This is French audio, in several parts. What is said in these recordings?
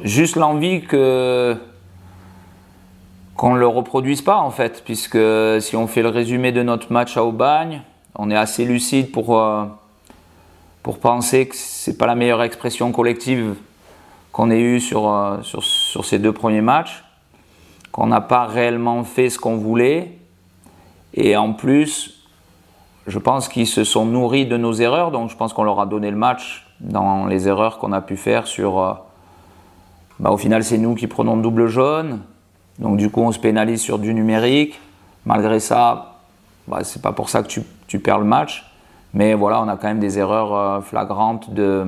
Juste l'envie qu'on ne le reproduise pas en fait, puisque si on fait le résumé de notre match à Aubagne, on est assez lucide pour penser que c'est pas la meilleure expression collective qu'on ait eue sur ces 2 premiers matchs, qu'on n'a pas réellement fait ce qu'on voulait, et en plus, je pense qu'ils se sont nourris de nos erreurs, donc je pense qu'on leur a donné le match dans les erreurs qu'on a pu faire au final c'est nous qui prenons double jaune, donc du coup on se pénalise sur du numérique. Malgré ça, c'est pas pour ça que tu perds le match, mais voilà, on a quand même des erreurs flagrantes de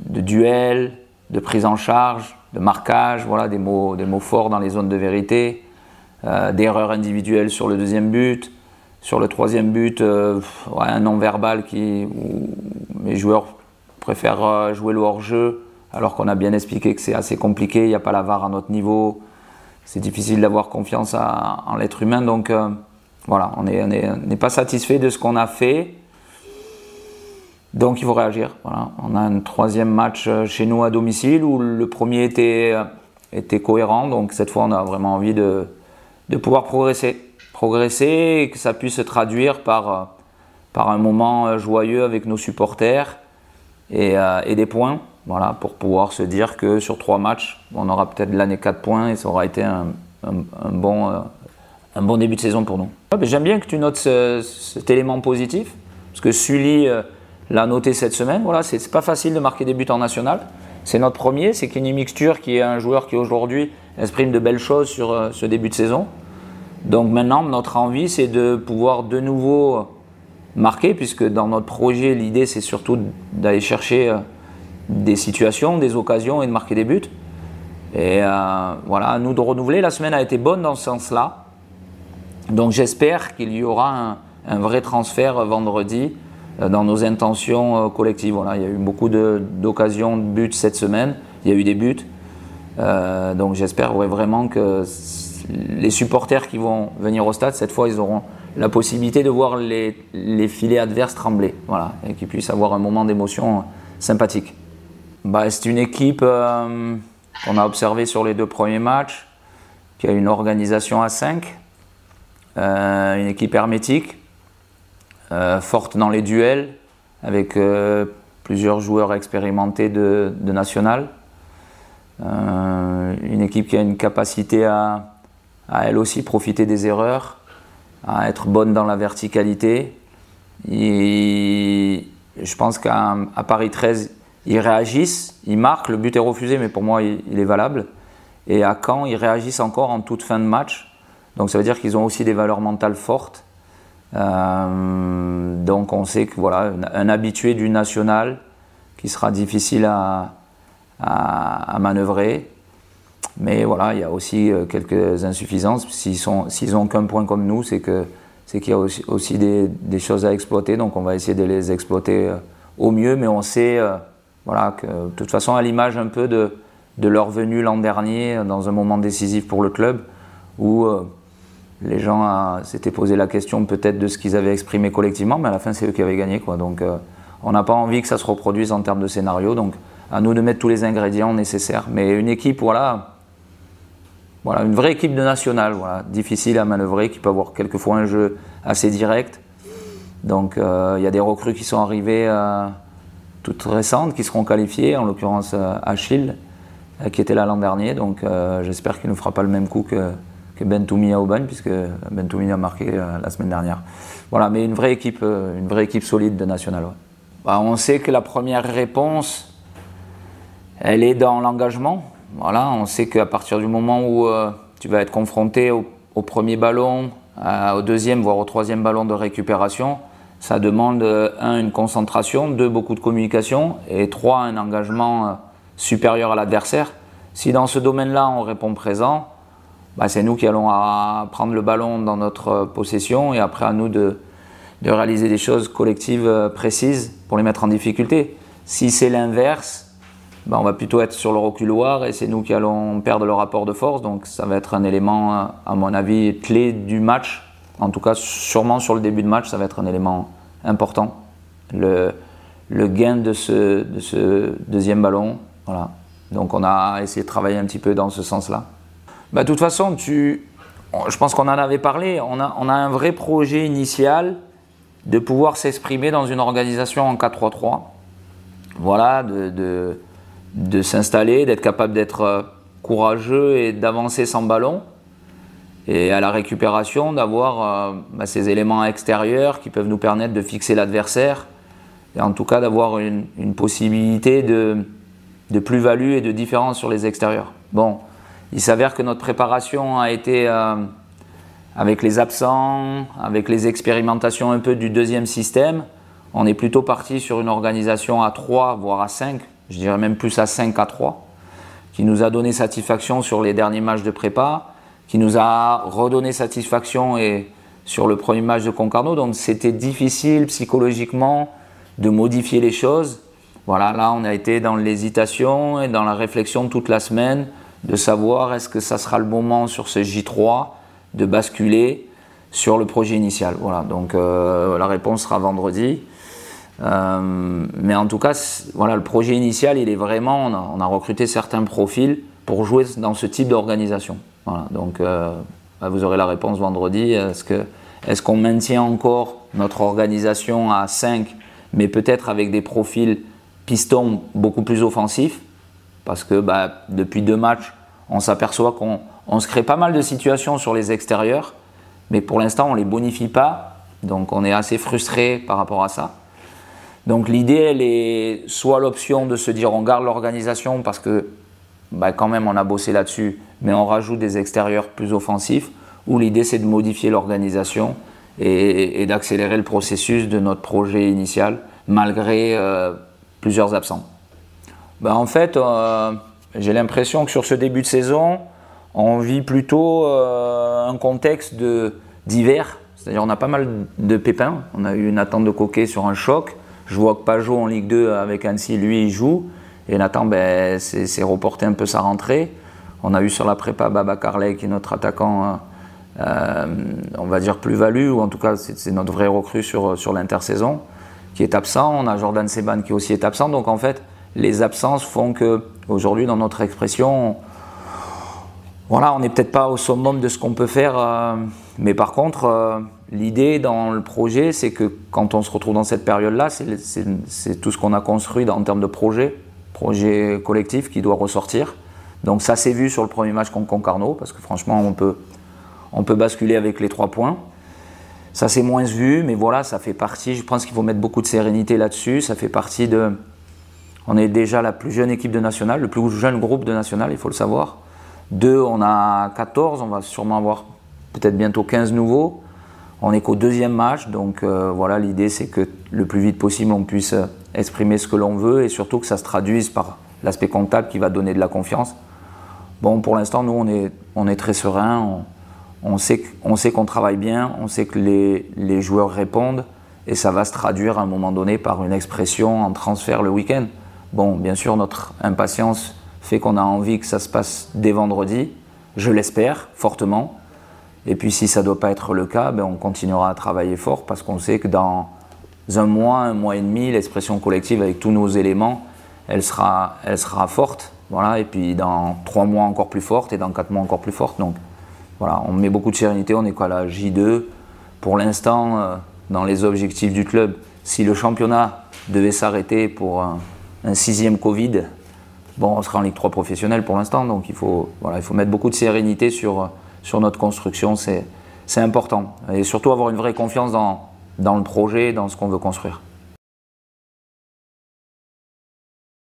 duel, de prise en charge, de marquage, voilà, des mots forts dans les zones de vérité, d'erreurs individuelles sur le 2e but. Sur le 3e but, un non-verbal où mes joueurs préfèrent jouer le hors-jeu, alors qu'on a bien expliqué que c'est assez compliqué, il n'y a pas la VAR à notre niveau, c'est difficile d'avoir confiance en l'être humain, donc voilà, on n'est pas satisfait de ce qu'on a fait, donc il faut réagir. Voilà. On a un 3e match chez nous à domicile où le premier était cohérent, donc cette fois on a vraiment envie de pouvoir progresser et que ça puisse se traduire par un moment joyeux avec nos supporters et des points, voilà, pour pouvoir se dire que sur 3 matchs, on aura peut-être l'année 4 points et ça aura été un bon début de saison pour nous. J'aime bien que tu notes cet élément positif, parce que Sully l'a noté cette semaine. Voilà, c'est pas facile de marquer des buts en national. C'est notre premier, c'est Kenny Mixture qui est un joueur qui aujourd'hui exprime de belles choses sur ce début de saison. Donc maintenant, notre envie, c'est de pouvoir de nouveau marquer, puisque dans notre projet, l'idée, c'est surtout d'aller chercher des situations, des occasions et de marquer des buts. Et voilà, à nous de renouveler. La semaine a été bonne dans ce sens-là. Donc j'espère qu'il y aura un vrai transfert vendredi dans nos intentions collectives. Voilà, il y a eu beaucoup d'occasions de buts cette semaine. Il y a eu des buts. Donc j'espère vraiment que les supporters qui vont venir au stade, cette fois, ils auront la possibilité de voir les filets adverses trembler, voilà, et qu'ils puissent avoir un moment d'émotion sympathique. C'est une équipe qu'on a observée sur les 2 premiers matchs, qui a une organisation à 5, une équipe hermétique, forte dans les duels, avec plusieurs joueurs expérimentés de national. Une équipe qui a une capacité à elle aussi profiter des erreurs, à être bonne dans la verticalité. Et je pense qu'à Paris 13, ils réagissent, ils marquent, le but est refusé, mais pour moi, il est valable. Et à Caen, ils réagissent encore en toute fin de match. Donc ça veut dire qu'ils ont aussi des valeurs mentales fortes. Donc on sait que voilà, un habitué du national qui sera difficile à manœuvrer. Mais voilà, il y a aussi quelques insuffisances. S'ils ont qu'un point comme nous, c'est qu'il y a aussi des choses à exploiter. Donc on va essayer de les exploiter au mieux. Mais on sait voilà, que de toute façon, à l'image un peu de leur venue l'an dernier, dans un moment décisif pour le club, où les gens s'étaient posé la question peut-être de ce qu'ils avaient exprimé collectivement, mais à la fin, c'est eux qui avaient gagné, quoi. Donc on n'a pas envie que ça se reproduise en termes de scénario. Donc à nous de mettre tous les ingrédients nécessaires. Mais une équipe, voilà, une vraie équipe de national, voilà, difficile à manœuvrer, qui peut avoir quelquefois un jeu assez direct. Donc il y a des recrues qui sont arrivées toutes récentes, qui seront qualifiées, en l'occurrence Achille, qui était là l'an dernier. Donc j'espère qu'il ne fera pas le même coup que Bentoumi à Aubagne, puisque Bentoumi a marqué la semaine dernière. Voilà, mais une vraie équipe solide de national. Ouais. On sait que la première réponse, elle est dans l'engagement. Voilà, on sait qu'à partir du moment où tu vas être confronté au premier ballon, au deuxième, voire au troisième ballon de récupération, ça demande une concentration, beaucoup de communication, et 3, un engagement supérieur à l'adversaire. Si dans ce domaine-là, on répond présent, c'est nous qui allons prendre le ballon dans notre possession, et après à nous de réaliser des choses collectives précises pour les mettre en difficulté. Si c'est l'inverse, on va plutôt être sur le reculoir et c'est nous qui allons perdre le rapport de force. Donc ça va être un élément, à mon avis, clé du match. En tout cas, sûrement sur le début de match, ça va être un élément important. Le le gain de ce deuxième ballon. Voilà. Donc on a essayé de travailler un petit peu dans ce sens-là. Bah, de toute façon, je pense qu'on en avait parlé, on a un vrai projet initial de pouvoir s'exprimer dans une organisation en 4-3-3. Voilà, de s'installer, d'être capable d'être courageux et d'avancer sans ballon. Et à la récupération, d'avoir ces éléments extérieurs qui peuvent nous permettre de fixer l'adversaire. Et en tout cas, d'avoir une possibilité de plus-value et de différence sur les extérieurs. Bon, il s'avère que notre préparation a été avec les absents, avec les expérimentations un peu du deuxième système. On est plutôt parti sur une organisation à 3, voire à 5, je dirais même plus à 5 à 3, qui nous a donné satisfaction sur les derniers matchs de prépa, qui nous a redonné satisfaction sur le premier match de Concarneau. Donc c'était difficile psychologiquement de modifier les choses. Voilà, là on a été dans l'hésitation et dans la réflexion toute la semaine de savoir est-ce que ça sera le moment sur ce J3 de basculer sur le projet initial. Voilà, donc la réponse sera vendredi. Mais en tout cas, voilà, le projet initial, il est vraiment, on a recruté certains profils pour jouer dans ce type d'organisation. Voilà, donc vous aurez la réponse vendredi. Est-ce qu'on maintient encore notre organisation à 5, mais peut-être avec des profils pistons beaucoup plus offensifs? Parce que depuis 2 matchs, on s'aperçoit qu'on se crée pas mal de situations sur les extérieurs, mais pour l'instant, on ne les bonifie pas. Donc on est assez frustré par rapport à ça. Donc l'idée, elle est soit l'option de se dire on garde l'organisation parce que quand même on a bossé là-dessus, mais on rajoute des extérieurs plus offensifs, ou l'idée c'est de modifier l'organisation et d'accélérer le processus de notre projet initial malgré plusieurs absents. En fait, j'ai l'impression que sur ce début de saison, on vit plutôt un contexte d'hiver, c'est-à-dire on a pas mal de pépins. On a eu une attente de Coquet sur un choc. Je vois que Pajot en Ligue 2 avec Annecy, lui, il joue. Et Nathan, c'est reporté un peu sa rentrée. On a eu sur la prépa Baba Carlet, qui est notre attaquant, on va dire plus-value, ou en tout cas, c'est notre vrai recrue sur l'intersaison, qui est absent. On a Jordan Seban qui aussi est absent. Donc en fait, les absences font qu'aujourd'hui, dans notre expression, voilà, on n'est peut-être pas au summum de ce qu'on peut faire. Mais par contre, l'idée dans le projet, c'est que quand on se retrouve dans cette période-là, c'est tout ce qu'on a construit en termes de projet collectif qui doit ressortir. Donc ça s'est vu sur le premier match contre Concarneau, parce que franchement, on peut basculer avec les 3 points. Ça s'est moins vu, mais voilà, ça fait partie. Je pense qu'il faut mettre beaucoup de sérénité là-dessus. Ça fait partie de... On est déjà la plus jeune équipe de nationale, le plus jeune groupe de nationale, il faut le savoir. 2, on a 14, on va sûrement avoir peut-être bientôt 15 nouveaux. On est qu'au 2e match, donc voilà, l'idée c'est que le plus vite possible on puisse exprimer ce que l'on veut et surtout que ça se traduise par l'aspect comptable qui va donner de la confiance. Bon, pour l'instant, nous on est très serein, on sait qu'on travaille bien, on sait que les joueurs répondent et ça va se traduire à un moment donné par une expression en transfert le week-end. Bon, bien sûr, notre impatience fait qu'on a envie que ça se passe dès vendredi, je l'espère fortement. Et puis si ça ne doit pas être le cas, on continuera à travailler fort parce qu'on sait que dans un mois et demi, l'expression collective avec tous nos éléments, elle sera forte. Voilà, et puis dans 3 mois encore plus forte et dans 4 mois encore plus forte. Donc voilà, on met beaucoup de sérénité, on est quoi là, J2. Pour l'instant, dans les objectifs du club, si le championnat devait s'arrêter pour un 6e Covid, on sera en Ligue 3 professionnelle pour l'instant. Donc il faut mettre beaucoup de sérénité sur notre construction, c'est important. Et surtout avoir une vraie confiance dans le projet, dans ce qu'on veut construire.